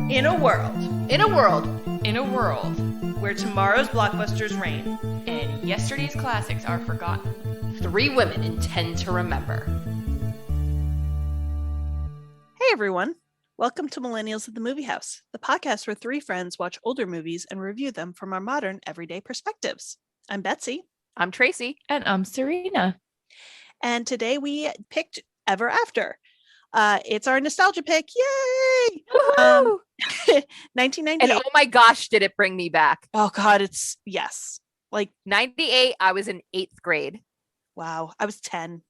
In a world In a world where tomorrow's blockbusters reign, and yesterday's classics are forgotten, 3 women intend to remember. Hey everyone, welcome to Millennials at the Movie House, the podcast where 3 friends watch older movies and review them from our modern, everyday perspectives. I'm Betsy. I'm Tracy. and I'm Serena. And today we picked Ever After. It's our nostalgia pick. Yay! Woohoo! 1998. And oh my gosh, did it bring me back. Oh God, it's, yes. Like, 98, I was in 8th grade. wow, I was 10.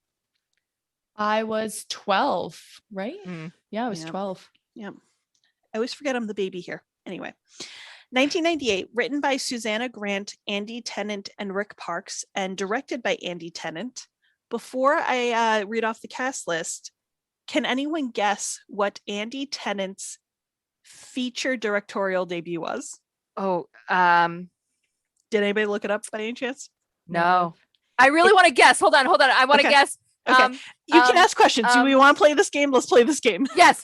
I was 12, right? Yeah, I was Yeah. 12. Yeah. I always forget I'm the baby here. Anyway, 1998, written by Susanna Grant, Andy Tennant, and Rick Parks, and directed by Andy Tennant. Before I read off the cast list, can anyone guess what Andy Tennant's feature directorial debut was? Oh, Did anybody look it up by any chance? no. I really want to guess. Hold on. I want to Okay. guess. Okay. You can ask questions. Do we want to play this game? Let's play this game. Yes.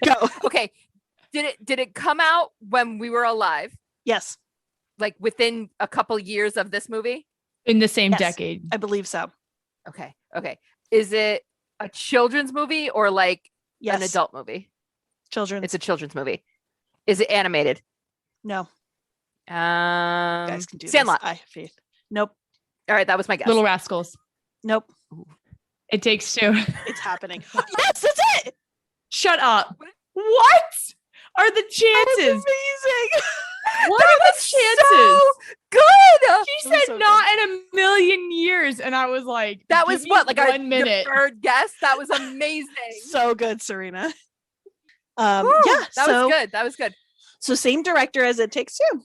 Go. Okay. Did it come out when we were alive? Yes, Like within a couple years of this movie? In the same Yes. decade. I believe so. Okay. Is it a children's movie or like Yes. an adult movie? Children. It's a children's movie. Is it animated? No. You guys can do Sandlot. this. I have faith. Nope. All right, that was my guess. Little Rascals. Nope. It Takes Two. It's happening. Yes, that's it. Shut up. What are the That chances? was amazing. What That are the was chances? so good. She That was said so not in a million years, and I was like, That give was me what, like one minute. your third guess? That was amazing. So good, Serena. Woo, Yeah. That was good. So same director as It Takes Two.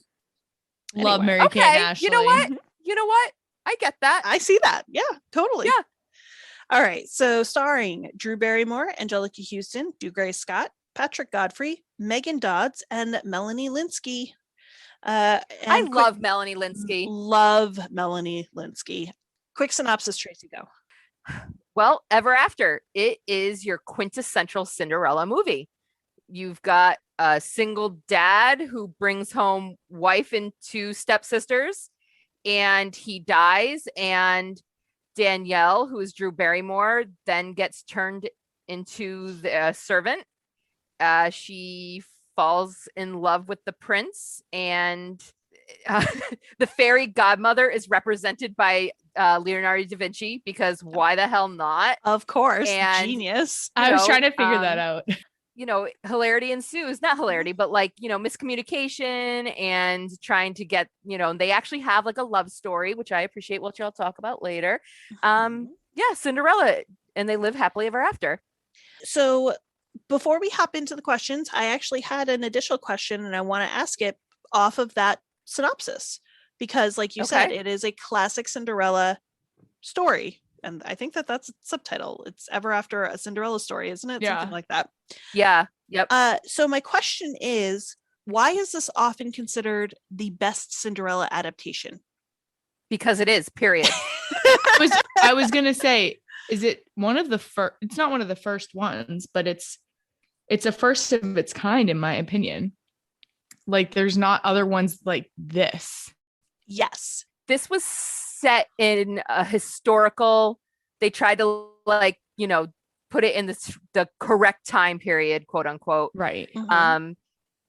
Love Anyway. Mary Kate and Okay, Ashley. you know what? I get that. I see that. Yeah, totally. Yeah. All right. So starring Drew Barrymore, Angelica Houston, Dougray Scott, Patrick Godfrey, Megan Dodds, and Melanie Linsky. I love Melanie Linsky. Love Melanie Linsky. Quick synopsis, Tracy, go. Well, Ever After, it is your quintessential Cinderella movie. You've got a single dad who brings home wife and 2 stepsisters, and he dies, and Danielle, who is Drew Barrymore, then gets turned into the servant. She falls in love with the prince, and the fairy godmother is represented by Leonardo da Vinci, because why the hell not? Of course. And- Genius. I was know, trying to figure that out. Hilarity ensues, not hilarity, but like, miscommunication and trying to get, they actually have like a love story, which I appreciate, which I'll talk about later. Yeah, Cinderella, and they live happily ever after. So before we hop into the questions, I actually had an additional question and I want to ask it off of that synopsis, because like you said, Okay. it is a classic Cinderella story. And I think that's a subtitle. It's Ever After a Cinderella Story, isn't it? Yeah. Something like that. Yeah. Yep. So my question is, why is this often considered the best Cinderella adaptation? Because it is, period. I was gonna say, is it one of the first? It's not one of the first ones, but it's a first of its kind, in my opinion. Like, there's not other ones like this. Yes. This was set in a historical, they tried to put it in the correct time period, quote unquote. Right. Mhm.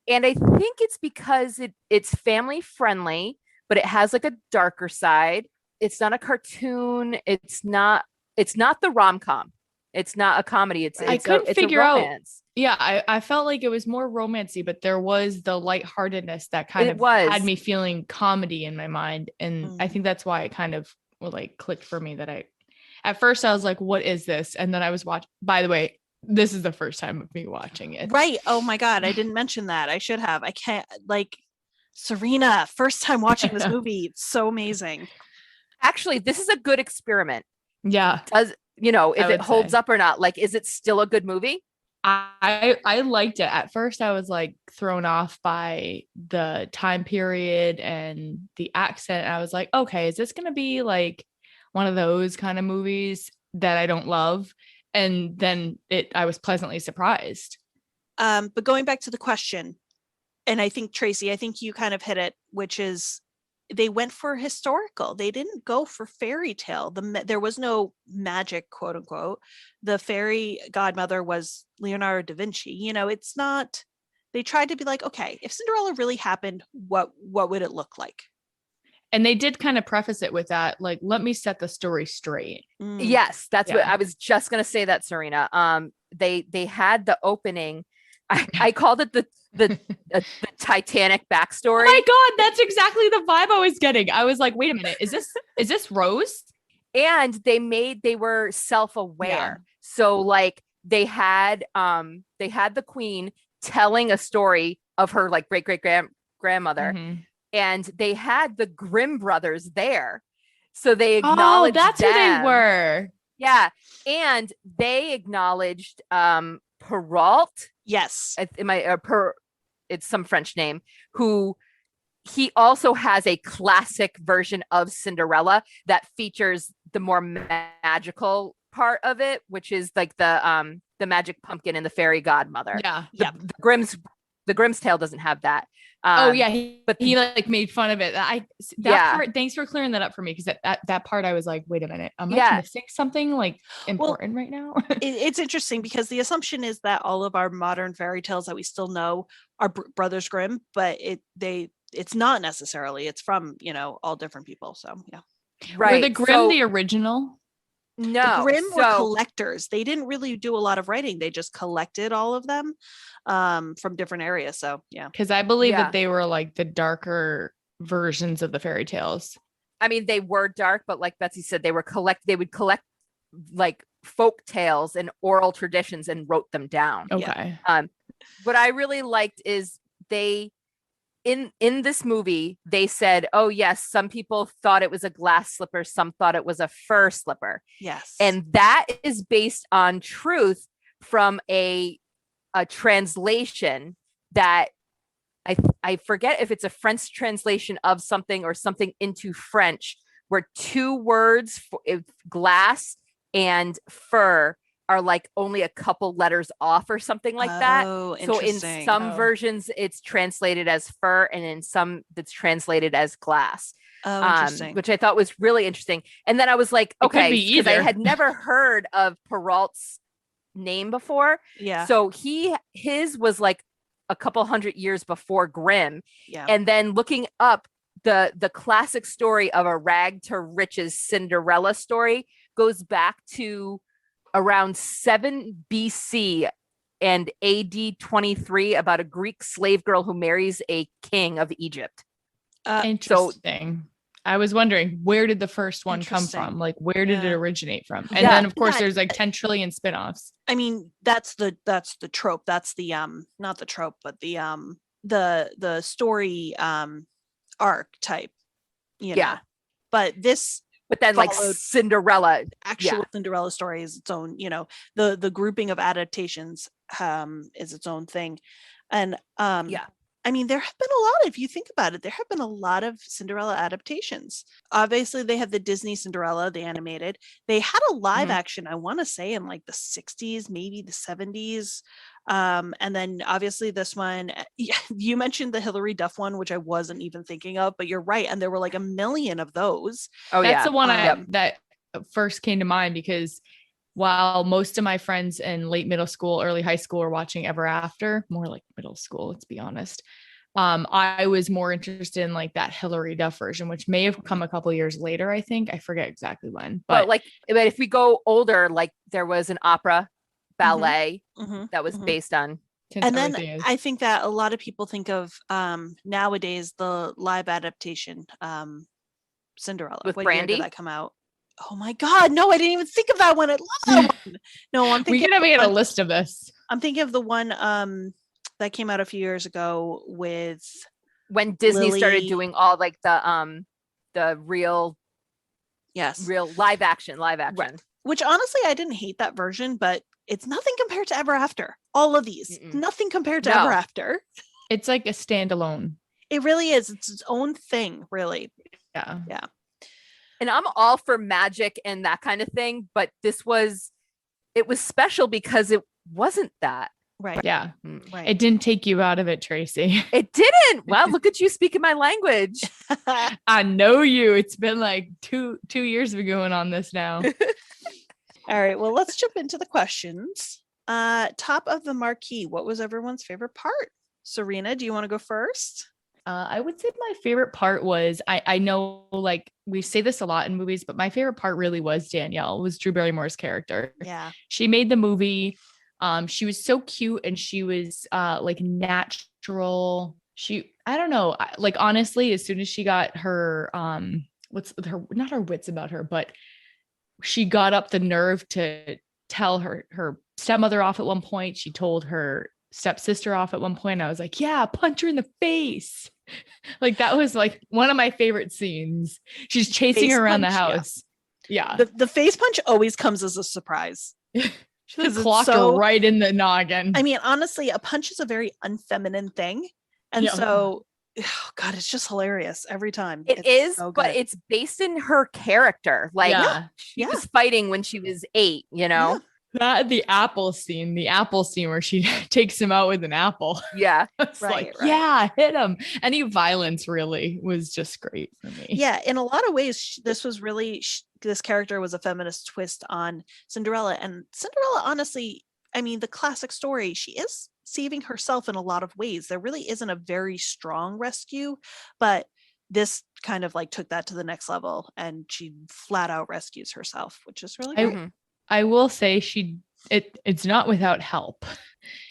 And I think it's because it's family friendly, but it has like a darker side. It's not a cartoon. It's not the rom-com. It's not a comedy. It's I couldn't figure a out. romance. Yeah, I felt like it was more romancy, but there was the lightheartedness that kind It of was. had me feeling comedy in my mind. And I think that's why it kind of clicked for me, that at first I was like, what is this? And then I was by the way, this is the first time of me watching it. Right. Oh my God. I didn't mention that. I should have. I can't, Serena, first time watching this movie. It's so amazing. Actually, this is a good experiment. Yeah. If would it holds say. up or not. Like, is it still a good movie? I liked it. At first I was like thrown off by the time period and the accent. I was like, okay, is this going to be like one of those kind of movies that I don't love? And then I was pleasantly surprised. But going back to the question, and I think Tracy, I think you kind of hit it, which is they went for historical. They didn't go for fairy tale. There was no magic, quote unquote. The fairy godmother was Leonardo da Vinci. You know, it's not. They tried to be like, okay, if Cinderella really happened, what would it look like? And they did kind of preface it with that, like, let me set the story straight. Yes, that's what Yeah. I was just gonna say that, Serena. They had the opening. I called it the Titanic backstory. Oh my God, that's exactly the vibe I was getting. I was like, wait a minute, is this Rose? And they were self-aware. Yeah. So like they had the queen telling a story of her like great grandmother, Mhm. and they had the Grimm brothers there. So they Oh, acknowledged that's who they them. were. Yeah. And they acknowledged Perrault. Yes. It's some French name, who he also has a classic version of Cinderella that features the more magical part of it, which is like the magic pumpkin and the fairy godmother. Yeah. The Grimm's Tale doesn't have that. Oh yeah, but he like made fun of it. That part. Thanks for clearing that up for me, because that part I was like, wait a minute, am I missing something like important right now? It's interesting because the assumption is that all of our modern fairy tales that we still know are Brothers Grimm, but it's not necessarily. It's from all different people. So yeah, right. Were the Grimm the original? No, the Grimm were collectors. They didn't really do a lot of writing. They just collected all of them from different areas. So yeah, because I believe that they were like the darker versions of the fairy tales. I mean, they were dark, but like Betsy said, they would collect like folk tales and oral traditions and wrote them down. Okay. What I really liked is they in this movie, they said, oh yes, some people thought it was a glass slipper, some thought it was a fur slipper. Yes. And that is based on truth from a translation that I forget if it's a French translation of something or something into French, where two words for glass and fur are like only a couple letters off or something like that. So in some versions it's translated as fur, and in some it's translated as glass. Interesting. Which I thought was really interesting. And then I was like, okay, because I had never heard of Perrault's name before. Yeah. So his was like a couple hundred years before Grimm. Yeah. And then looking up the classic story of a rag to riches Cinderella story goes back to around 7 BC and AD 23, about a Greek slave girl who marries a king of Egypt. Interesting. I was wondering, where did the first one come from? Like, where did it originate from? And then of course there's like 10 trillion spin-offs. I mean, that's the trope. That's the not the trope, but the story arc type, know. But then like Cinderella, actual Cinderella story is its own, the grouping of adaptations is its own thing. And I mean, there have been a lot, if you think about it, there have been a lot of Cinderella adaptations. Obviously, they have the Disney Cinderella, the animated. They had a live action, I want to say, in like the 60s, maybe the 70s. And then obviously this one, you mentioned the Hilary Duff one, which I wasn't even thinking of, but you're right. And there were like a million of those. Oh, that's the one that first came to mind, because while most of my friends in late middle school, early high school were watching Ever After, more like middle school, let's be honest. I was more interested in like that Hilary Duff version, which may have come a couple years later. I think I forget exactly when, but if we go older, like there was an opera ballet that was based on. And then I think that a lot of people think of nowadays the live adaptation Cinderella. With what Brandy? year did that come out? Oh my God, no, I didn't even think of that one. I love that one. No, I'm thinking we can have a list of this. I'm thinking of the one that came out a few years ago with when Disney started doing all like the real live action. Right. Which honestly I didn't hate that version, but it's nothing compared to Ever After. All of these, nothing compared to Ever After. It's like a standalone. It really is. It's its own thing, really. Yeah. Yeah. And I'm all for magic and that kind of thing, but it was special because it wasn't that. Right. Yeah. Right. It didn't take you out of it, Tracy. It didn't. Well, look at you speaking my language. I know you. It's been like two years of going on this now. All right. Well, let's jump into the questions. Top of the marquee. What was everyone's favorite part? Serena, do you want to go first? I would say my favorite part was I know like we say this a lot in movies, but my favorite part really was Danielle, was Drew Barrymore's character. Yeah. She made the movie. She was so cute and she was like natural. I don't know, like honestly, as soon as she got her what's her, not her wits about her, but she got up the nerve to tell her stepmother off at one point. She told her stepsister off at one point. I was like, yeah, punch her in the face. Like that was like one of my favorite scenes. She's chasing her around the house. Yeah. The face punch always comes as a surprise. She like clocked her right in the noggin. I mean, honestly, a punch is a very unfeminine thing. And so, oh God, it's just hilarious every time. It is, so but it's based in her character. Like she was fighting when she was 8, you know? Yeah. That the apple scene where she takes him out with an apple. Yeah. It's right. Yeah, hit him. Any violence really was just great for me. Yeah. In a lot of ways, this was really, this character was a feminist twist on Cinderella. And Cinderella, honestly, I mean, the classic story, she is saving herself in a lot of ways. There really isn't a very strong rescue, but this kind of like took that to the next level and she flat out rescues herself, which is really great. I will say it's not without help.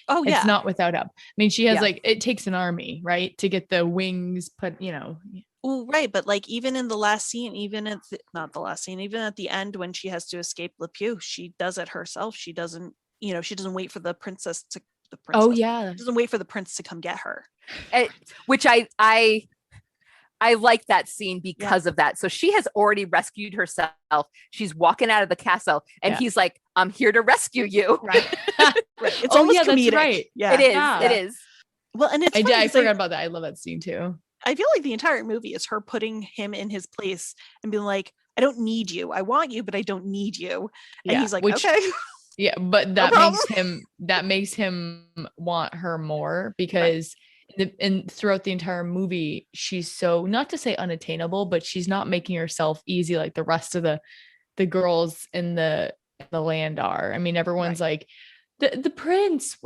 Oh yeah. It's not without help. I mean, she has like, it takes an army, right? To get the wings put, you know. Well, right. But like, even in the last scene, not the last scene, even at the end, when she has to escape Le Pew, she does it herself. She doesn't, she doesn't wait for the princess. Oh yeah. She doesn't wait for the prince to come get her. Which I like that scene because of that. So she has already rescued herself. She's walking out of the castle and he's like, I'm here to rescue you. Right. Right. It's almost comedic. That's right. Yeah. It is. Yeah. It is. Well, and it's I forgot about that. I love that scene too. I feel like the entire movie is her putting him in his place and being like, I don't need you. I want you, but I don't need you. And he's like, okay. Yeah, but that makes him want her more because and throughout the entire movie, she's so, not to say unattainable, but she's not making herself easy like the rest of the girls in the land are. I mean, everyone's like the prince,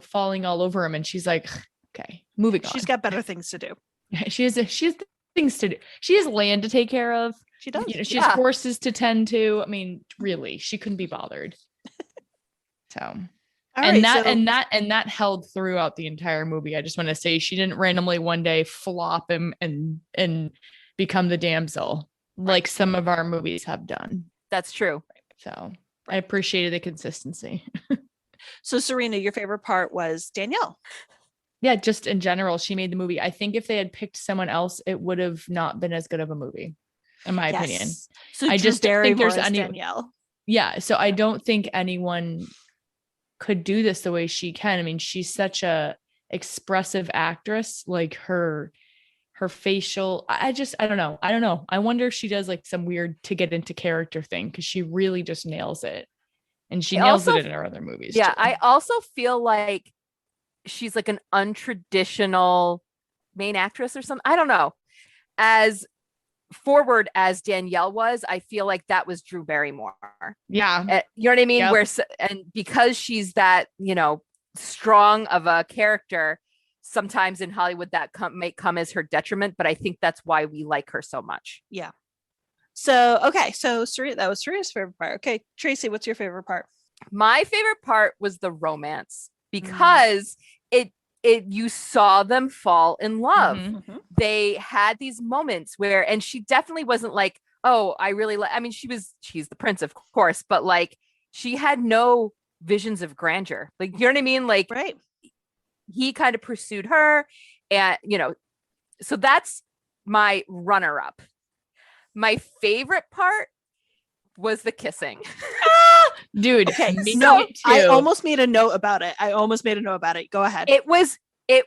falling all over him, and she's like, okay, moving on. She's got better things to do. She has things to do. She has land to take care of. She does. She has horses to tend to. I mean, really, she couldn't be bothered. So. That held throughout the entire movie. I just want to say she didn't randomly one day flop him and become the damsel like some of our movies have done. That's true. So I appreciated the consistency. So Serena, your favorite part was Danielle. Yeah, just in general, she made the movie. I think if they had picked someone else, it would have not been as good of a movie, in my opinion. So I just don't think there's any Danielle. Yeah, so I don't think anyone could do this the way she can. I mean, she's such a expressive actress, like her facial, I don't know. I wonder if she does like some weird to get into character thing, because she really just nails it. And she nails it in her other movies. Yeah, too. I also feel like she's like an untraditional main actress or something. I don't know. As forward as Danielle was, I feel like that was Drew Barrymore. Yeah. You know what I mean? Yep. And because she's that, strong of a character, sometimes in Hollywood that may come as her detriment, but I think that's why we like her so much. Yeah. So, okay. So that was Serena's favorite part. Okay. Tracy, what's your favorite part? My favorite part was the romance, because you saw them fall in love. Mm-hmm. They had these moments where, and she definitely wasn't like, oh, I really like, I mean, she's the prince, of course, but like she had no visions of grandeur. Like, you know what I mean? Like, right. He kind of pursued her, and, so that's my runner up. My favorite part was the kissing. Dude, okay, so I almost made a note about it. Go ahead. It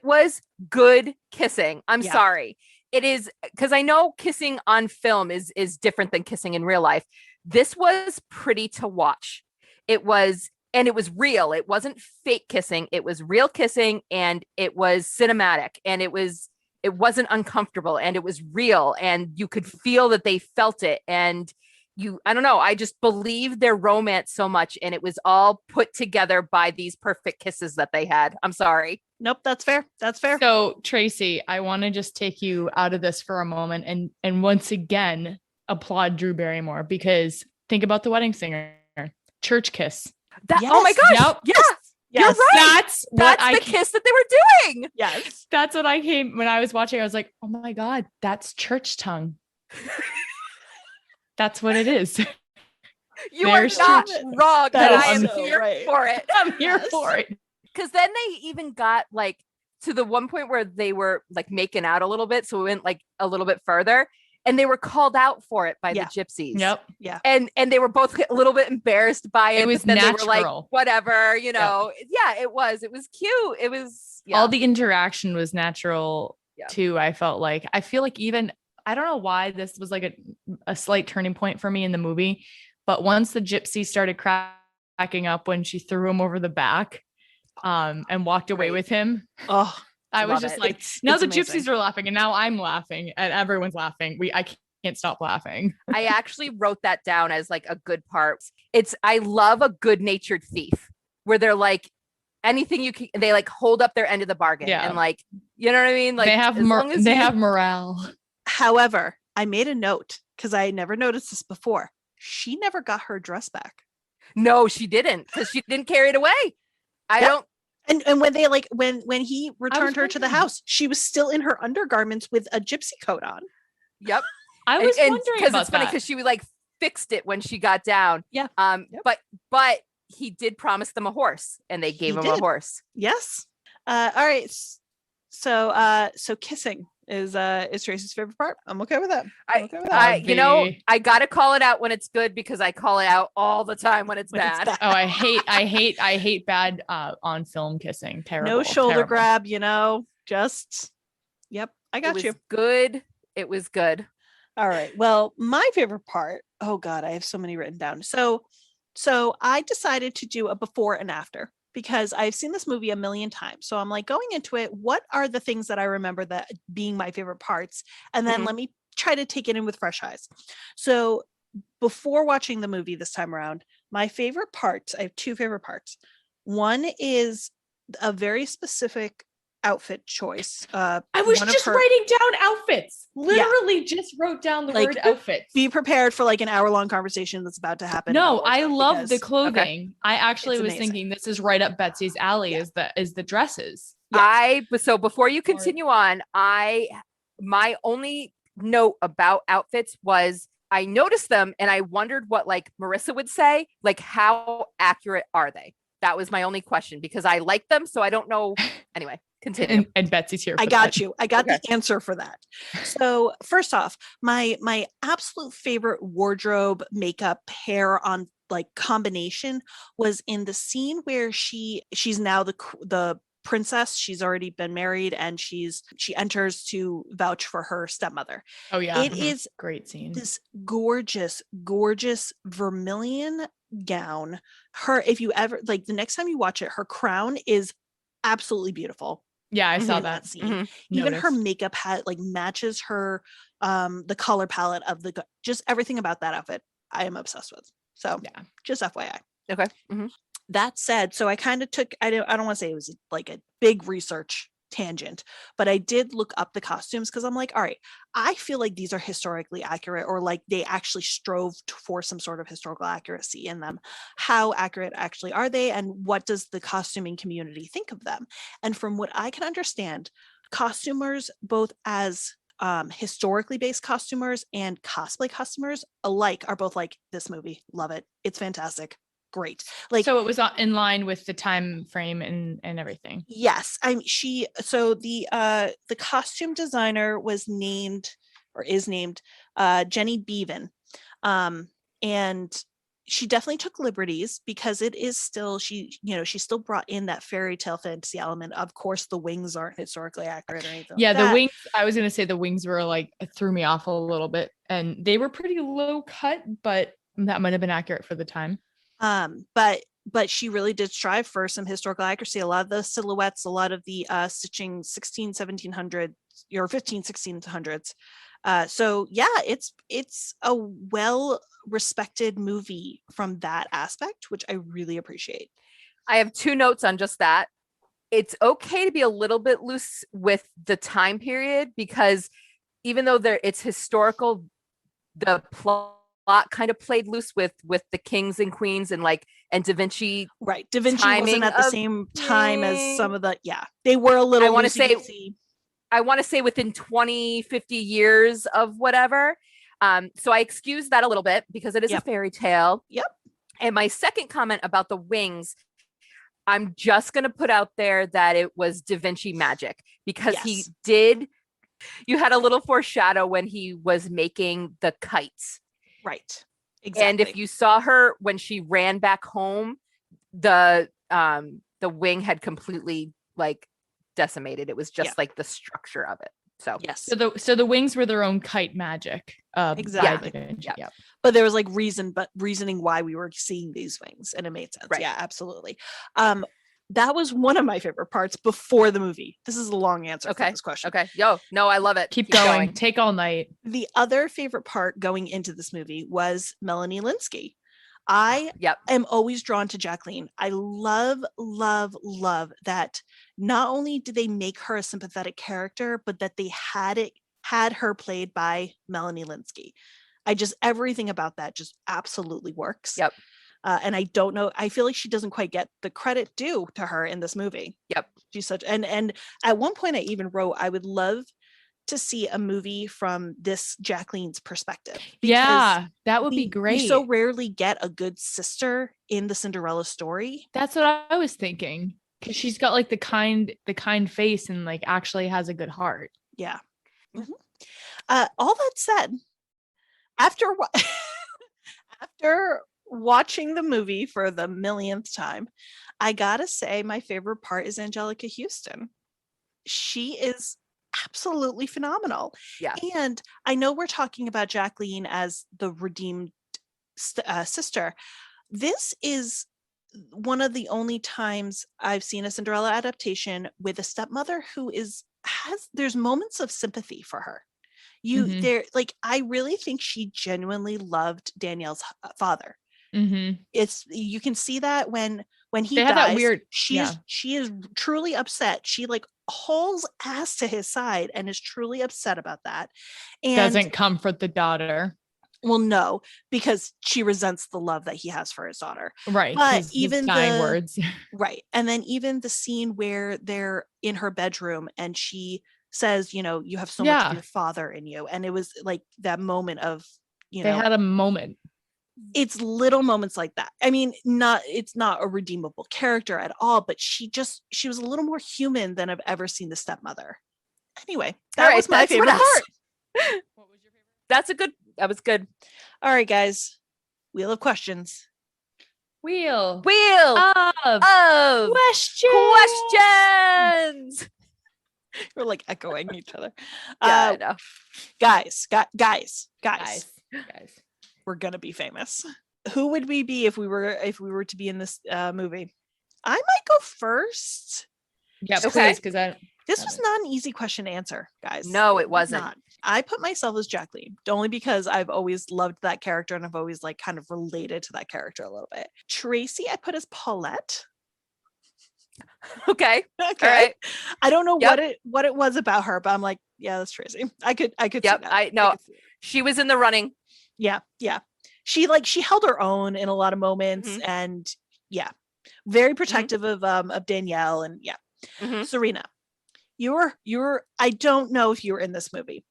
was good kissing. I'm sorry. It is, because I know kissing on film is different than kissing in real life. This was pretty to watch. It was and it was real. It wasn't fake kissing. It was real kissing, and it was cinematic, and it wasn't uncomfortable, and it was real, and you could feel that they felt it. And I don't know, I just believed their romance so much, and it was all put together by these perfect kisses that they had. I'm sorry. Nope, that's fair. That's fair. So Tracy, I want to just take you out of this for a moment and once again applaud Drew Barrymore, because think about The Wedding Singer, church kiss. Oh my gosh. Yep. Yes. Yes. You're right. That's what That's the kiss that they were doing. Yes. That's what I came when I was watching. I was like, oh my God, that's church tongue. That's what it is. You There's are not church. wrong, That but is I am so here right. for it. I'm here Yes. for it. Because then they even got like to the one point where they were like making out a little bit. So we went like a little bit further, and they were called out for it by Yeah. the gypsies. Yep. Yeah. And they were both a little bit embarrassed by it. It was but then they were natural. like, whatever, you know. Yeah, it was. It was cute. It was All the interaction was natural Yeah. too. I feel like even, I don't know why this was like a slight turning point for me in the movie, but once the gypsy started cracking up when she threw him over the back and walked away Right. with him, Oh, I was Love just it. like, It's now the amazing. gypsies are laughing and now I'm laughing and everyone's laughing. I can't stop laughing. I actually wrote that down as like a good part. I love a good-natured thief where they're like, anything you can, they like hold up their end of the bargain. Yeah. And like, you know what I mean? Like they have as long as they you- have morale. However, I made a note because I never noticed this before. She never got her dress back. No, she didn't, because she didn't carry it away. I Yeah. don't. And when they like when he returned her to the wondering. house, she was still in her undergarments with a gypsy coat on. Yep. I was wondering because about it's funny that. because she like fixed it when she got down. Yeah. But he did promise them a horse, and they gave He him a did. horse. Yes. All right. So kissing is Tracy's favorite part. I'm okay with that. I'm okay with that. You know, Be- I gotta call it out when it's good, because I call it out all the time when it's When it's bad. bad. Oh, I hate bad on film kissing. Terrible. No shoulder terrible. grab, just yep. I It got was you. good. It was good. All right. Well, my favorite part, oh God, I have so many written down. So I decided to do a before and after because I've seen this movie a million times. So I'm like going into it, what are the things that I remember that being my favorite parts? And then Mhm. let me try to take it in with fresh eyes. So before watching the movie this time around, my favorite parts, I have two favorite parts. One is a very specific outfit choice. I was one of just her- writing down outfits. Literally just wrote down the Like, word outfits. Be prepared for like an hour-long conversation that's about to happen. No, about I wardrobe love the because- clothing. I actually It's was amazing. thinking this is right up Betsy's alley. Yeah. Is the dresses. Yes. So before you continue on, my only note about outfits was I noticed them and I wondered what like Marissa would say, like how accurate are they? That was my only question, because I like them, so I don't know. Anyway, continue. And Betsy's here. I for got that. you. I got Okay. the answer for that. So first off, my absolute favorite wardrobe, makeup, hair on like combination was in the scene where she's now the princess. She's already been married and she enters to vouch for her stepmother. Oh yeah, It is great scene. this gorgeous vermilion gown. If you ever like the next time you watch it, her crown is absolutely beautiful. Yeah, I saw in that. scene. Mhm. Even her Noticed. makeup matches her the color palette of just everything about that outfit I am obsessed with. So Yeah. just FYI. Okay. Mhm. That said, so I kind of took I don't want to say it was like a big research tangent, but I did look up the costumes because I'm like, all right, I feel like these are historically accurate, or like they actually strove for some sort of historical accuracy in them. How accurate actually are they, and what does the costuming community think of them? And from what I can understand, costumers, both as historically based costumers and cosplay costumers alike, are both like, this movie, love it, it's fantastic, great. Like, So it was in line with the time frame and everything. yes, the costume designer was named, or is named, Jenny Beavan, and she definitely took liberties because it is still she still brought in that fairy tale fantasy element. Of course, the wings aren't historically accurate or anything. Yeah, like the that. wings. I was gonna say the wings were like, it threw me off a little bit, and they were pretty low cut, but that might have been accurate for the time. But but she really did strive for some historical accuracy. A lot of the silhouettes, a lot of the stitching 1700s or 1600s. So yeah, it's a well respected movie from that aspect, which I really appreciate. I have 2 notes on just that. It's okay to be a little bit loose with the time period, because even though it's historical, the plot kind of played loose with the kings and queens and Da Vinci. Right. Da Vinci timing wasn't at the of same time as some of the, they were a little I want to say within 20, 50 years of whatever. So I excuse that a little bit because it is a fairy tale. Yep. And my second comment about the wings, I'm just going to put out there that it was Da Vinci magic, because you had a little foreshadow when he was making the kites. Right. Exactly. And if you saw her when she ran back home, the wing had completely decimated. It was just the structure of it. So yes. So the wings were their own kite magic. Exactly. Yeah. But there was reasoning why we were seeing these wings, and it made sense. Right. Yeah, absolutely. That was one of my favorite parts before the movie. This is a long answer for this question. Okay. No, I love it. Keep going. Take all night. The other favorite part going into this movie was Melanie Linsky. I am always drawn to Jacqueline. I love that not only did they make her a sympathetic character, but that they had her played by Melanie Linsky. Everything about that just absolutely works. Yep. And I don't know, I feel like she doesn't quite get the credit due to her in this movie. Yep. She's such, and at one point I even wrote, I would love to see a movie from this Jacqueline's perspective. Yeah, that would be great. We so rarely get a good sister in the Cinderella story. That's what I was thinking, because she's got the kind face and actually has a good heart. Yeah. Mm-hmm. All that said, after watching the movie for the millionth time, I gotta say my favorite part is Angelica Houston. She is absolutely phenomenal. Yeah. And I know we're talking about Jacqueline as the redeemed sister. This is one of the only times I've seen a Cinderella adaptation with a stepmother who there's moments of sympathy for her. I really think she genuinely loved Danielle's father. Mm-hmm. You can see that when he dies, that weird, she is truly upset. She hauls ass to his side and is truly upset about that. And doesn't comfort the daughter. Well, no, because she resents the love that he has for his daughter. Right. But even dying words. Right. And then even the scene where they're in her bedroom and she says, you have so much of your father in you. And it was that moment of, they had a moment. It's little moments like that. I mean, it's not a redeemable character at all, but she was a little more human than I've ever seen the stepmother. Anyway, that was my favorite part. What was your favorite? That was good. All right, guys. Wheel of questions. Wheel of questions. We're echoing each other. Yeah, I know. Guys. We're gonna be famous. Who would we be if we were to be in this movie? I might go first. Yeah, please, because this was not an easy question to answer, guys. No, it wasn't. I put myself as Jacqueline, only because I've always loved that character and I've always kind of related to that character a little bit. Tracy, I put as Paulette. Okay. All right. I don't know what it was about her, but I'm that's Tracy. I could see that. I know. She was in the running. Yeah. She held her own in a lot of moments, mm-hmm. and very protective mm-hmm. of Danielle, and mm-hmm. Serena, you're I don't know if you were in this movie,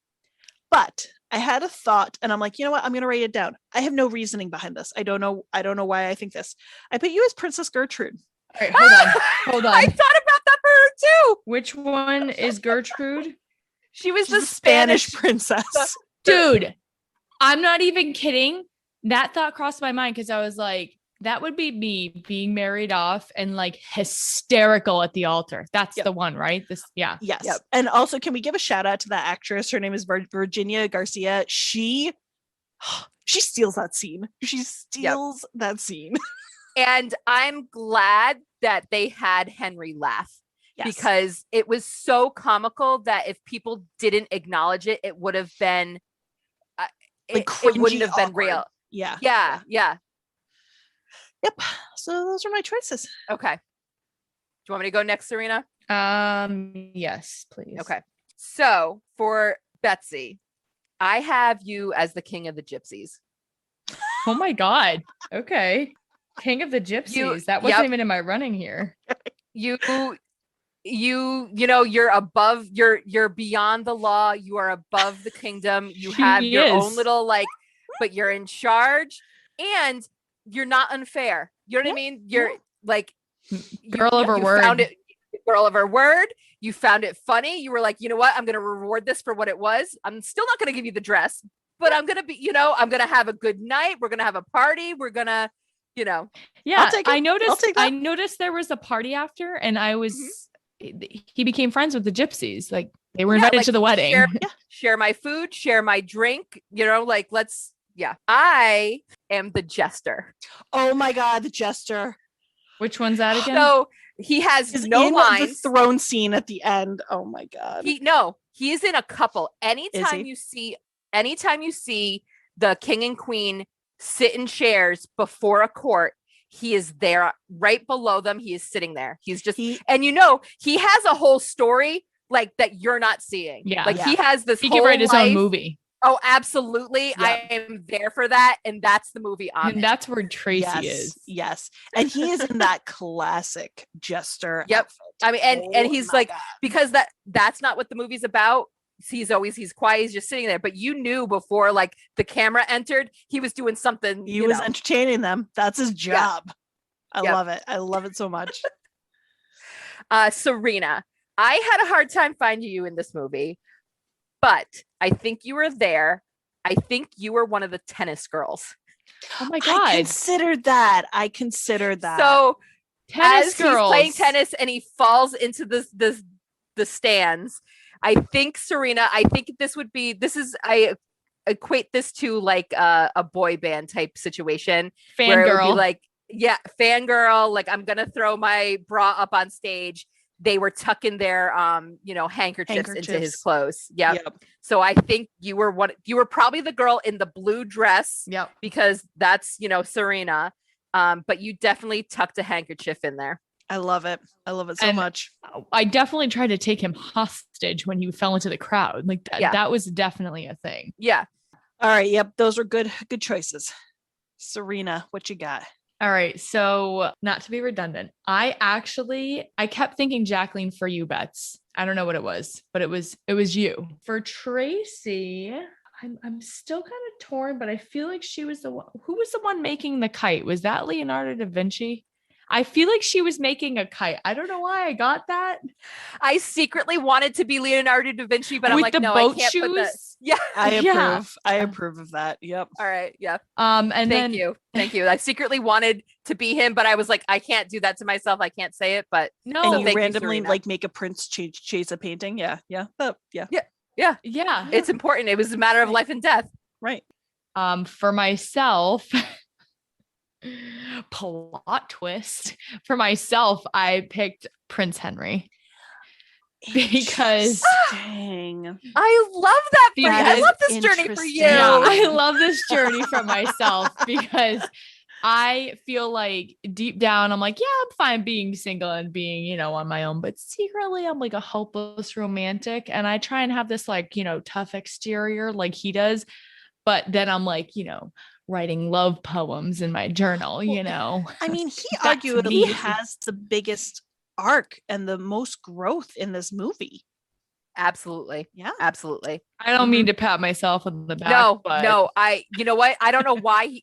but I had a thought and I'm you know what, I'm gonna write it down. I have no reasoning behind this. I don't know why I think this. I put you as Princess Gertrude. All right, hold on. I thought about that for her too. Which one is Gertrude? She was the Spanish princess. Dude, I'm not even kidding. That thought crossed my mind because I was that would be me being married off and hysterical at the altar. That's the one, right? Yes. Yep. And also, can we give a shout out to that actress? Her name is Virginia Garcia. She steals that scene. That scene. And I'm glad that they had Henry laugh Yes. because it was so comical that if people didn't acknowledge it, it would have been, Like it wouldn't cringy, have been awkward. real. Yeah. Yeah. Yep. So those are my choices. Okay. Do you want me to go next, Serena? Yes, please. Okay. So for Betsy, I have you as the king of the gypsies. Oh my God. Okay. King of the Gypsies. That wasn't even in my running here. You know, you're above, you're beyond the law. You are above the kingdom. You have your own little but you're in charge and you're not unfair. You know what I mean? You're like girl of her word. Found it, girl of her word. You found it funny. You were like, you know what? I'm going to reward this for what it was. I'm still not going to give you the dress, but I'm going to be, I'm going to have a good night. We're going to have a party. We're going to, Yeah, I noticed there was a party after, and I was, he became friends with the gypsies. Like they were invited to the wedding. Share my food, share my drink, let's, I am the jester. Oh my God, the jester. Which one's that again? So he has no lines. The throne scene at the end. Oh my God. He is in a couple. Anytime you see the king and queen sit in chairs before a court, he is there right below them. He is sitting there. He's just, he has a whole story like that you're not seeing. Yeah. He has this. He could write his own movie. Oh, absolutely. Yeah. I am there for that. And that's the movie on And that's where Tracy is. Yes. And he is in that classic jester outfit. I mean, and he's like, God. Because that's not what the movie's about. He's quiet. He's just sitting there. But you knew before like the camera entered, he was doing something. He was entertaining them. That's his job. Yeah. I love it. I love it so much. Serena, I had a hard time finding you in this movie, but I think you were there. I think you were one of the tennis girls. Oh my God. I considered that. So tennis girls. He's playing tennis and he falls into the stands. I think Serena, I equate this to like a boy band type situation. Fangirl. Like, fangirl. Like I'm going to throw my bra up on stage. They were tucking their, handkerchiefs into his clothes. Yep. So I think you were probably the girl in the blue dress. Yep. Because that's, Serena. But you definitely tucked a handkerchief in there. I love it. I love it so much. I definitely tried to take him hostage when he fell into the crowd. Like that was definitely a thing. Yeah. All right. Yep. Those were good choices. Serena, what you got? All right. So not to be redundant, I kept thinking Jacqueline for you, Bets. I don't know what it was, but it was you. For Tracy, I'm still kind of torn, but I feel like she was the one. Who was the one making the kite? Was that Leonardo da Vinci? I feel like she was making a kite. I don't know why I got that. I secretly wanted to be Leonardo da Vinci, but with I'm like, no, I can't put that. Yeah. I approve. I approve of that. Yep. All right. Yeah. And thank you. I secretly wanted to be him, but I was like, I can't do that to myself. I can't say it, but no. And you randomly make a prince chase a painting. Yeah. Yeah. Yeah. It's important. It was a matter of life and death. Right. For myself, plot twist. For myself, I picked Prince Henry because I love that for you. I love this journey for you. Yeah, I love this journey for myself because I feel like deep down I'm like, yeah, I'm fine being single and being, on my own, but secretly I'm like a hopeless romantic and I try and have this like, tough exterior like he does, but then I'm like, writing love poems in my journal, I mean, he arguably has the biggest arc and the most growth in this movie. Absolutely. Yeah. Absolutely. I don't mean to pat myself on the back. No, you know what? I don't know why.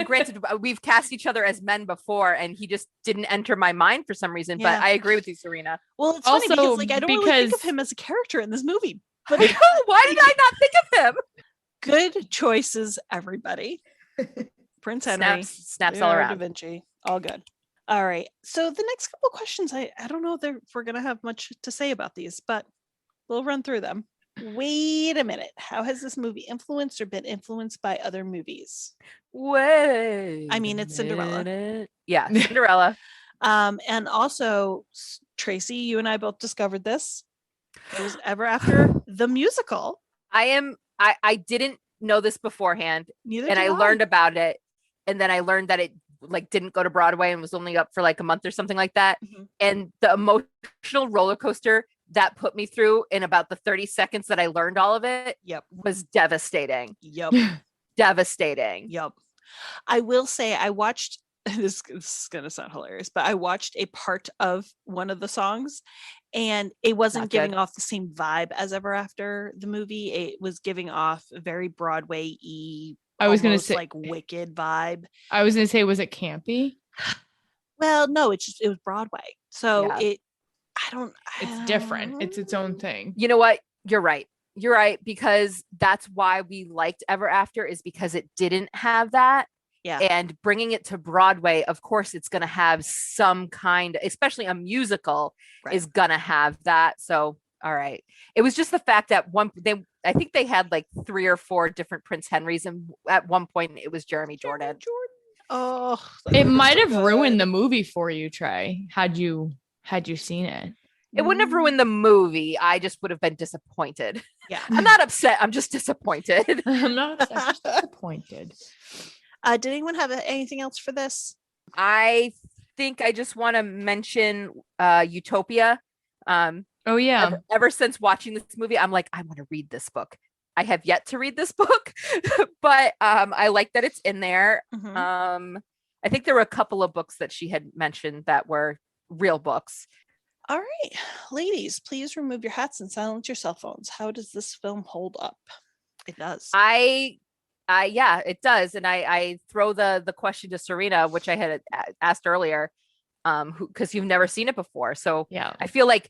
Granted, we've cast each other as men before and he just didn't enter my mind for some reason, but I agree with you, Serena. Well, it's funny because I don't really think of him as a character in this movie. But why did I not think of him? Good choices, everybody. Prince Henry, snaps all around. Da Vinci, all good. All right. So the next couple questions, I don't know if we're gonna have much to say about these, but we'll run through them. Wait a minute. How has this movie influenced or been influenced by other movies? Wait. I mean, it's Cinderella. minute. Yeah, Cinderella. And also, Tracy, you and I both discovered this. It was Ever After the musical. I didn't know this beforehand, Neither and did I learned about it, and then I learned that it like didn't go to Broadway and was only up for like a month or something like that. And the emotional roller coaster that put me through in about the 30 seconds that I learned all of it Yep. was devastating. Yep. Devastating. Yep. I will say I watched this is going to sound hilarious, but I watched a part of one of the songs and it wasn't Not giving good. off the same vibe as Ever After the movie. It was giving off a very Broadway-y, I was gonna almost say like Wicked vibe. I was gonna say, was it campy? Well, no, it was Broadway. So Yeah. It's different. It's its own thing. You know what? You're right. You're right, because that's why we liked Ever After, is because it didn't have that. Yeah. And bringing it to Broadway, of course, it's going to have some kind, especially a musical, Right. is going to have that. So, all right. It was just the fact that I think they had like 3 or 4 different Prince Henrys, and at one point it was Jeremy Jordan. Oh, It might have ruined the movie for you, Trey, had you seen it. It wouldn't have ruined the movie. I just would have been disappointed. Yeah. I'm not upset. I'm just disappointed. I'm not upset, just disappointed. Did anyone have anything else for this? I think I just want to mention Utopia. Oh yeah. Ever since watching this movie, I'm like, I want to read this book. I have yet to read this book, but I like that it's in there. I think there were a couple of books that she had mentioned that were real books. All right, ladies, please remove your hats and silence your cell phones. How does this film hold up? It does. Yeah, it does. And I throw the question to Serena, which I had asked earlier, because you've never seen it before. So Yeah. I feel like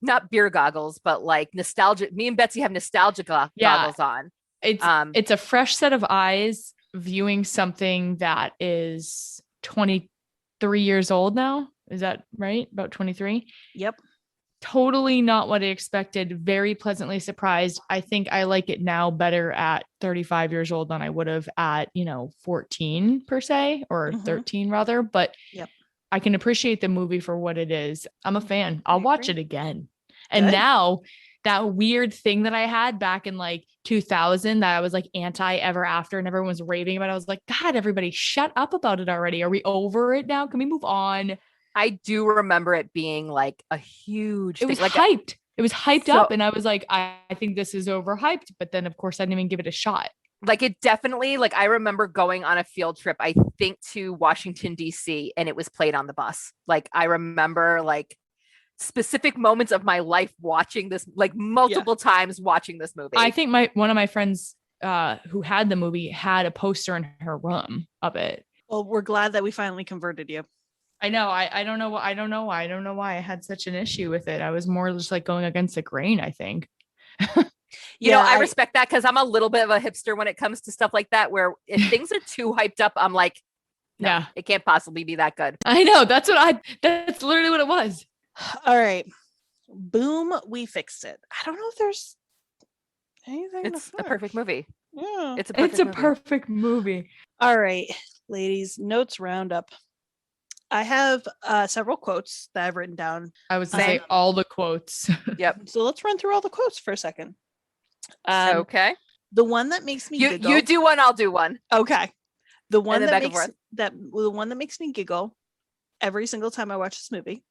not beer goggles, but like nostalgia. Me and Betsy have nostalgia goggles on. It's a fresh set of eyes viewing something that is 23 years old now. Is that right? About 23? Yep. Totally not what I expected. Very pleasantly surprised. I think I like it now better at 35 years old than I would have at, 14 per se, or 13 rather. But yep. I can appreciate the movie for what it is. I'm a fan. I'll watch it again. And Good. now that weird thing that I had back in like 2000 that I was like anti Ever After and everyone was raving about, I was like, God, everybody shut up about it already. Are we over it now? Can we move on? I do remember it being like a huge thing. It was like hyped. It was hyped up. And I was like, I think this is overhyped. But then of course I didn't even give it a shot. Like it definitely, like I remember going on a field trip, I think to Washington, D.C., and it was played on the bus. Like I remember like specific moments of my life watching this, like multiple times watching this movie. I think one of my friends who had the movie had a poster in her room of it. Well, we're glad that we finally converted you. I know. I don't know. I don't know why I had such an issue with it. I was more just like going against the grain, I think. You know, I respect that because I'm a little bit of a hipster when it comes to stuff like that, where if things are too hyped up, I'm like, no, yeah, it can't possibly be that good. I know. That's literally what it was. All right. Boom. We fixed it. I don't know if there's anything. It's a perfect movie. Yeah. It's a perfect movie. All right, ladies, notes roundup. I have several quotes that I've written down. I would say all the quotes. Yep. So let's run through all the quotes for a second. Okay. The one that makes me giggle. You do one, I'll do one. Okay. The one the one that makes me giggle every single time I watch this movie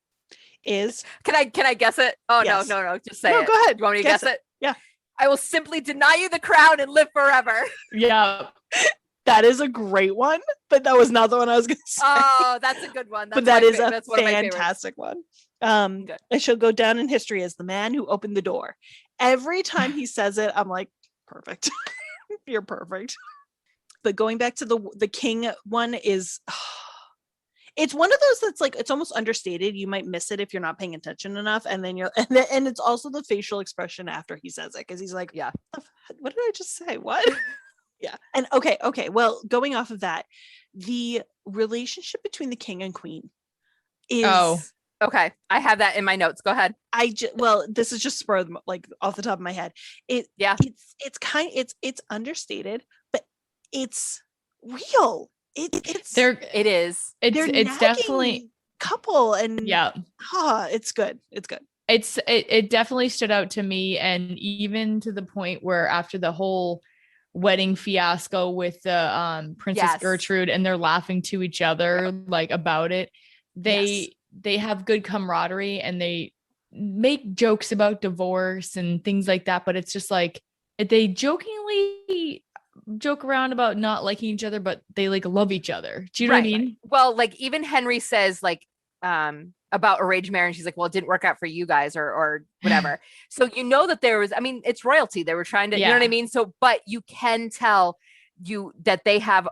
is. Can I guess it? Oh yes. No. Just say it. No, go ahead. You want me to guess it? Yeah. I will simply deny you the crown and live forever. Yeah. That is a great one, but that was not the one I was going to say. Oh, that's a good one. But that is a fantastic one. It shall go down in history as the man who opened the door. Every time he says it, I'm like, perfect. You're perfect. But going back to the king one is, it's one of those that's like, it's almost understated. You might miss it if you're not paying attention enough. And then and it's also the facial expression after he says it. Cause he's like, yeah, what did I just say? What? Yeah. And okay. Well, going off of that, the relationship between the king and queen is Okay, I have that in my notes. Go ahead. Well, this is just like off the top of my head. Yeah. It's understated, but it's real. It's It is. they're It's definitely nagging couple, and yeah. It's good. It's good. It definitely stood out to me, and even to the point where after the whole wedding fiasco with the Princess Yes. Gertrude, and they're laughing to each other like about it, Yes. they have good camaraderie, and they make jokes about divorce and things like that, but it's just like they jokingly joke around about not liking each other, but they like love each other. Do you know what I mean? Well, like even Henry says like about arranged marriage, he's like, well, it didn't work out for you guys or whatever. So you know that there was, I mean, it's royalty. They were trying to, you know what I mean? So, but you can tell that they have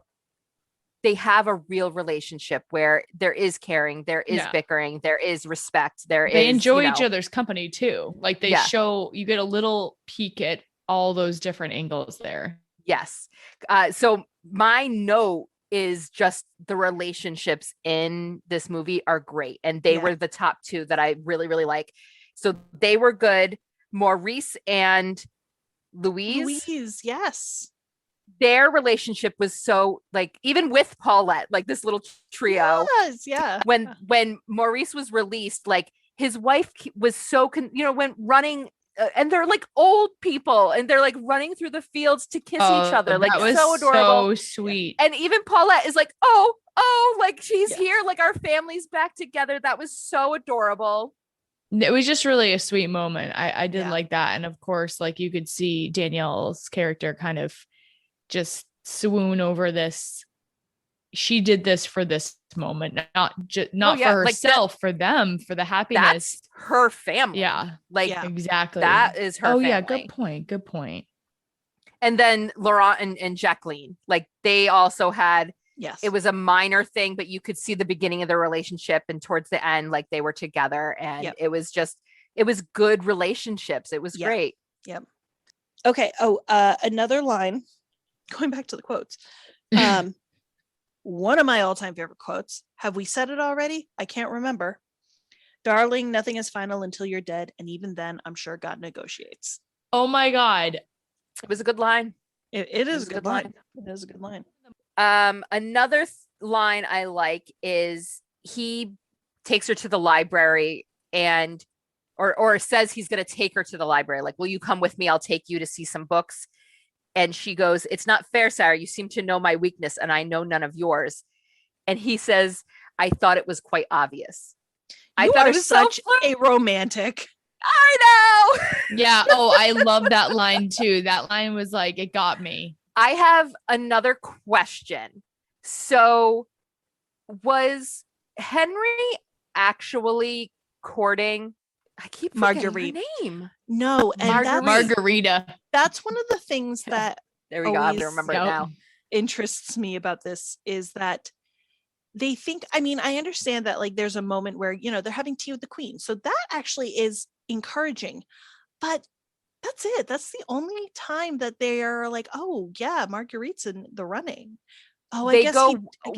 a real relationship where there is caring, there is bickering, there is respect, they enjoy each other's company too. Like they show, you get a little peek at all those different angles there. Yes. So my note is just the relationships in this movie are great. And they were the top two that I really, really like. So they were good. Maurice and Louise, yes. Their relationship was so like, even with Paulette, like this little trio. Yes, yeah. When Maurice was released, like his wife was so, when running, and they're like old people, and they're like running through the fields to kiss each other, like so adorable, so sweet. And even Paulette is like, oh, like she's here, like our family's back together. That was so adorable. It was just really a sweet moment. I did like that, and of course, like you could see Danielle's character kind of just swoon over this. She did this for this moment, not for herself, like for them, for the happiness. That's her family. Yeah. Like exactly. That is her family. Yeah. Good point. And then Laurent and Jacqueline, like they also had, yes, it was a minor thing, but you could see the beginning of their relationship, and towards the end, like they were together, and it was good relationships. It was great. Yep. Okay. Another line, going back to the quotes. One of my all-time favorite quotes. Have we said it already? I can't remember. Darling, nothing is final until you're dead. And even then, I'm sure God negotiates. Oh my God. It was a good line. It is a good line. It is a good line. Another line I like is he takes her to the library and or says he's going to take her to the library. Like, will you come with me? I'll take you to see some books. And she goes, it's not fair, Sarah. You seem to know my weakness and I know none of yours. And he says, I thought it was quite obvious. I thought it was such a romantic. I know. Yeah. Oh, I love that line too. That line was like, it got me. I have another question. So was Henry actually courting? I keep forgetting her name. No, and Margarita. That's one of the things that there we go. I have to remember it now. Interests me about this is that they think, I mean, I understand that like there's a moment where, they're having tea with the queen. So that actually is encouraging, but that's it. That's the only time that they are like, oh yeah, Marguerite's in the running. Oh, I guess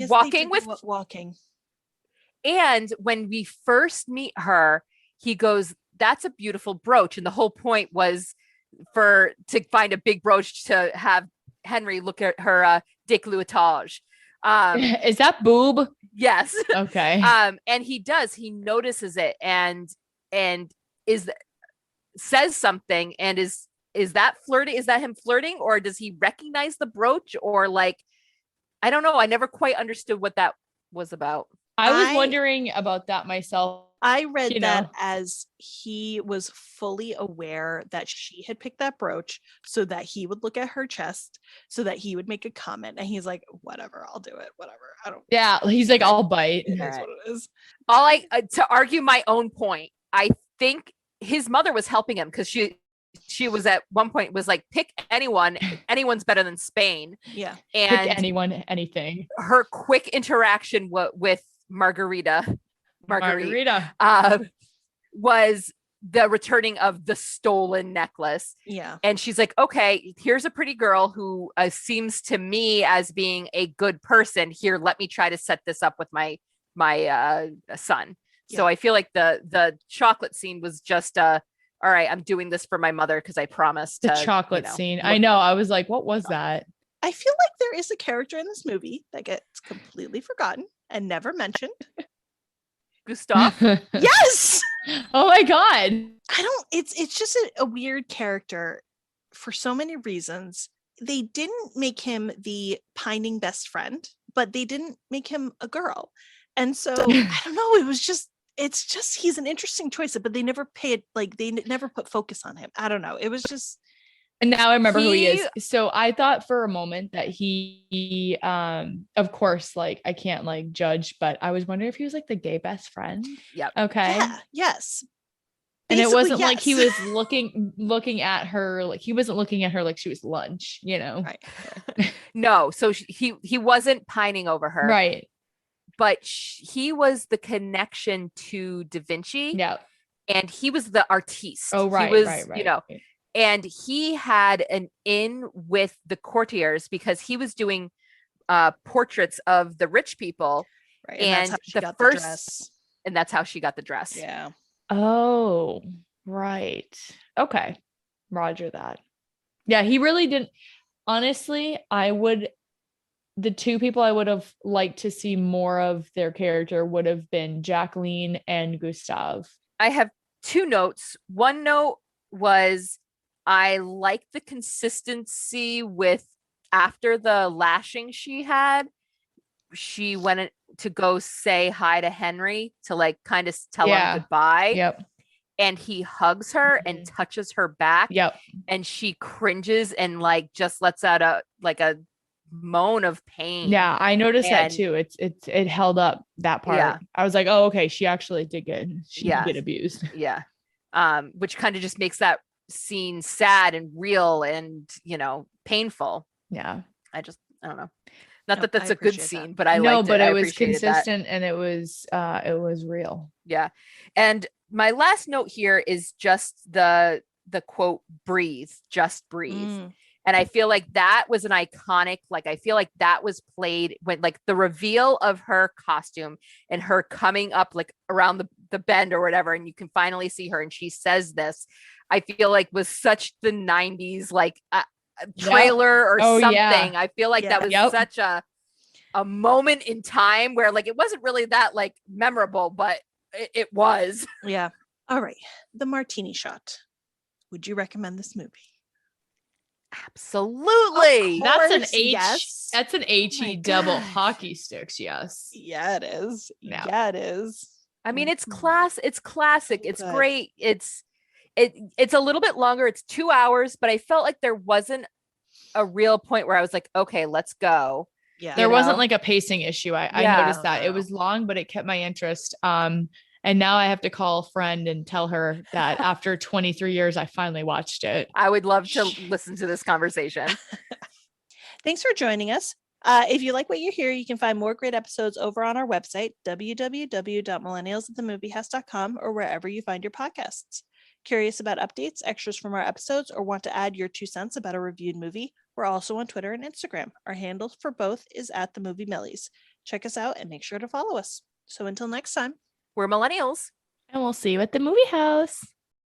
walking with walking. And when we first meet her, he goes, that's a beautiful brooch. And the whole point was to find a big brooch to have Henry look at her décolletage. Is that boob? Yes. Okay. And he notices it and says something, and is that flirting? Is that him flirting, or does he recognize the brooch, or like, I don't know. I never quite understood what that was about. I was wondering about that myself. I read that as he was fully aware that she had picked that brooch so that he would look at her chest, so that he would make a comment, and he's like, whatever, I'll do it. Whatever. I don't. Yeah. He's like, I'll bite. That's what it is. To argue my own point, I think his mother was helping him because she was at one point was like, pick anyone's better than Spain. Yeah. And pick anyone, anything. Her quick interaction with Margarita was the returning of the stolen necklace. Yeah. And she's like, okay, here's a pretty girl who seems to me as being a good person. Here, let me try to set this up with my son. So Yeah. I feel like the chocolate scene was just all right, I'm doing this for my mother because I promised The to, chocolate scene. I look- know. I was like, what was that? I feel like there is a character in this movie that gets completely forgotten and never mentioned. Gustav. Yes. Oh my God. I don't, it's just a weird character for so many reasons. They didn't make him the pining best friend, but they didn't make him a girl. And so I don't know, it's just he's an interesting choice, but they never paid, like they never put focus on him. I don't know. It was just And now I remember who he is. So I thought for a moment that he of course, like I can't like judge, but I was wondering if he was like the gay best friend. Yep. Okay. yeah, yes. And it Basically, wasn't like he yes. was looking at her like he wasn't looking at her like she was lunch, you know. Right. No, so he wasn't pining over her, Right. but he was the connection to Da Vinci. Yeah. And he was the artiste. Oh, right. He was, Right. and he had an in with the courtiers because he was doing portraits of the rich people. Right. And that's how she the got first- the dress. And that's how she got the dress. Yeah. Oh, right. Okay. Roger that. Yeah, he really didn't. Honestly, the two people I would have liked to see more of their character would have been Jacqueline and Gustav. I have two notes. One note was I like the consistency with after the lashing she had, she went to go say hi to Henry to like kind of tell him goodbye. Yep. And he hugs her and touches her back. Yep. And she cringes and like just lets out a moan of pain. Yeah, I noticed that too. It held up that part. Yeah. I was like, oh, okay, she actually did get abused. Yeah. Which kind of just makes that scene sad and real and painful. Yeah. I don't know. Not that that's I a good appreciate scene, that. but I no, liked but it. it I was appreciated consistent and it was real. Yeah. And my last note here is just the quote, breathe, just breathe. Mm. And I feel like that was an iconic, like, I feel like that was played when like the reveal of her costume and her coming up like around the bend or whatever. And you can finally see her. And she says this, I feel like was such the 90s, like trailer or something. Yeah. I feel like that was such a moment in time where like, it wasn't really that like memorable, but it was. Yeah. All right. The martini shot. Would you recommend this movie? Absolutely. That's an course, H. yes. That's an HE double hockey sticks. Yes. Yeah, it is. Yeah. Yeah, it is. I mean, it's Mhm. it's classic. It's Good. great. It's a little bit longer. It's 2 hours, but I felt like there wasn't a real point where I was like, okay, let's go. Yeah. There You wasn't know? like a pacing issue. I Yeah. noticed that it No. was long, but it kept my interest. And now I have to call a friend and tell her that after 23 years, I finally watched it. I would love to listen to this conversation. Thanks for joining us. If you like what you hear, you can find more great episodes over on our website, www.millennialsatthemoviehouse.com, or wherever you find your podcasts. Curious about updates, extras from our episodes, or want to add your 2 cents about a reviewed movie? We're also on Twitter and Instagram. Our handle for both is @themoviemillies. Check us out and make sure to follow us. So until next time. We're millennials. And we'll see you at the movie house.